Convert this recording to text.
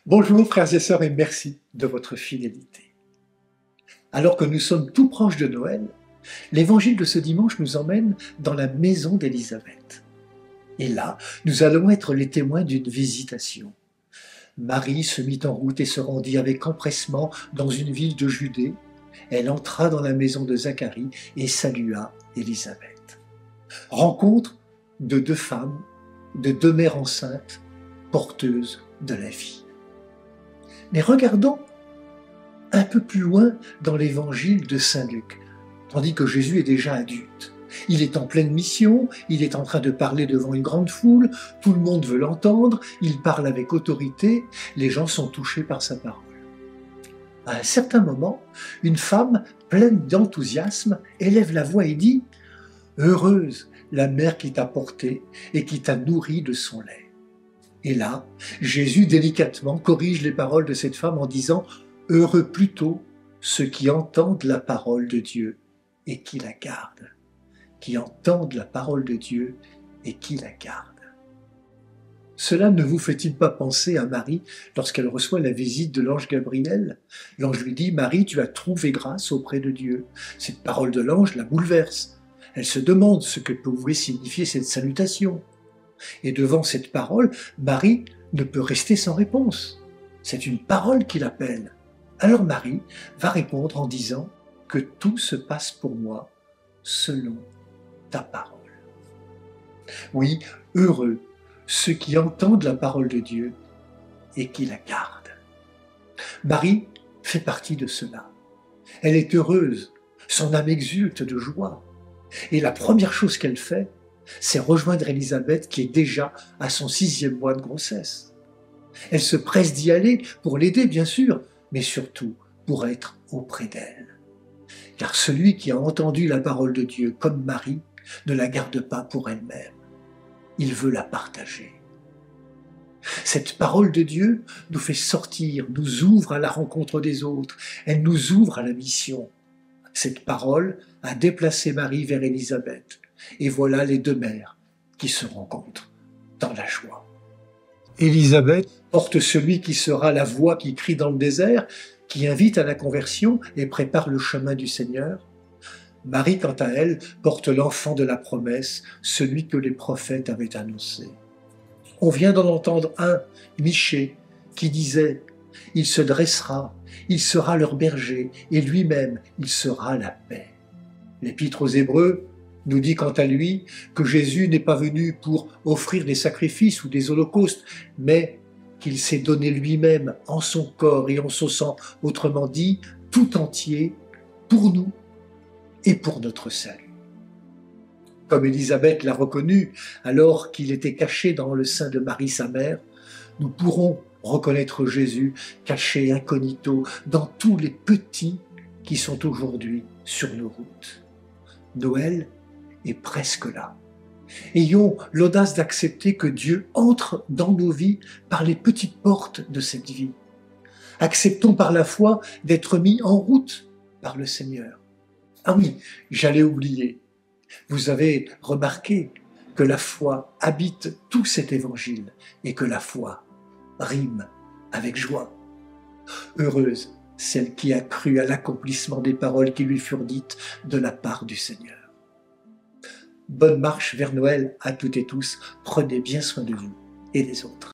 Bonjour frères et sœurs et merci de votre fidélité. Alors que nous sommes tout proches de Noël, l'évangile de ce dimanche nous emmène dans la maison d'Élisabeth. Et là, nous allons être les témoins d'une visitation. Marie se mit en route et se rendit avec empressement dans une ville de Judée. Elle entra dans la maison de Zacharie et salua Élisabeth. Rencontre de deux femmes, de deux mères enceintes, porteuses de la vie. Mais regardons un peu plus loin dans l'évangile de Saint Luc, tandis que Jésus est déjà adulte. Il est en pleine mission, il est en train de parler devant une grande foule, tout le monde veut l'entendre, il parle avec autorité, les gens sont touchés par sa parole. À un certain moment, une femme pleine d'enthousiasme élève la voix et dit « Heureuse la mère qui t'a portée et qui t'a nourri de son lait ». Et là, Jésus délicatement corrige les paroles de cette femme en disant « Heureux plutôt ceux qui entendent la parole de Dieu et qui la gardent. » Qui entendent la parole de Dieu et qui la gardent. Cela ne vous fait-il pas penser à Marie lorsqu'elle reçoit la visite de l'ange Gabriel? L'ange lui dit « Marie, tu as trouvé grâce auprès de Dieu ». Cette parole de l'ange la bouleverse. Elle se demande ce que pouvait signifier cette salutation. Et devant cette parole, Marie ne peut rester sans réponse. C'est une parole qui l'appelle. Alors Marie va répondre en disant que tout se passe pour moi selon ta parole. Oui, heureux ceux qui entendent la parole de Dieu et qui la gardent. Marie fait partie de cela. Elle est heureuse, son âme exulte de joie. Et la première chose qu'elle fait, c'est rejoindre Élisabeth qui est déjà à son 6e mois de grossesse. Elle se presse d'y aller pour l'aider bien sûr, mais surtout pour être auprès d'elle. Car celui qui a entendu la parole de Dieu comme Marie ne la garde pas pour elle-même. Il veut la partager. Cette parole de Dieu nous fait sortir, nous ouvre à la rencontre des autres, elle nous ouvre à la mission. Cette parole a déplacé Marie vers Élisabeth. Et voilà les deux mères qui se rencontrent dans la joie. Élisabeth porte celui qui sera la voix qui crie dans le désert, qui invite à la conversion et prépare le chemin du Seigneur. Marie, quant à elle, porte l'enfant de la promesse, celui que les prophètes avaient annoncé. On vient d'en entendre un, Michée, qui disait « Il se dressera, il sera leur berger, et lui-même, il sera la paix ». L'Épître aux Hébreux nous dit quant à lui que Jésus n'est pas venu pour offrir des sacrifices ou des holocaustes, mais qu'il s'est donné lui-même en son corps et en son sang, autrement dit, tout entier, pour nous et pour notre salut. Comme Élisabeth l'a reconnu alors qu'il était caché dans le sein de Marie sa mère, nous pourrons reconnaître Jésus caché incognito dans tous les petits qui sont aujourd'hui sur nos routes. Noël est presque là. Ayons l'audace d'accepter que Dieu entre dans nos vies par les petites portes de cette vie. Acceptons par la foi d'être mis en route par le Seigneur. Ah oui, j'allais oublier. Vous avez remarqué que la foi habite tout cet évangile et que la foi rime avec joie. Heureuse celle qui a cru à l'accomplissement des paroles qui lui furent dites de la part du Seigneur. Bonne marche vers Noël à toutes et tous. Prenez bien soin de vous et des autres.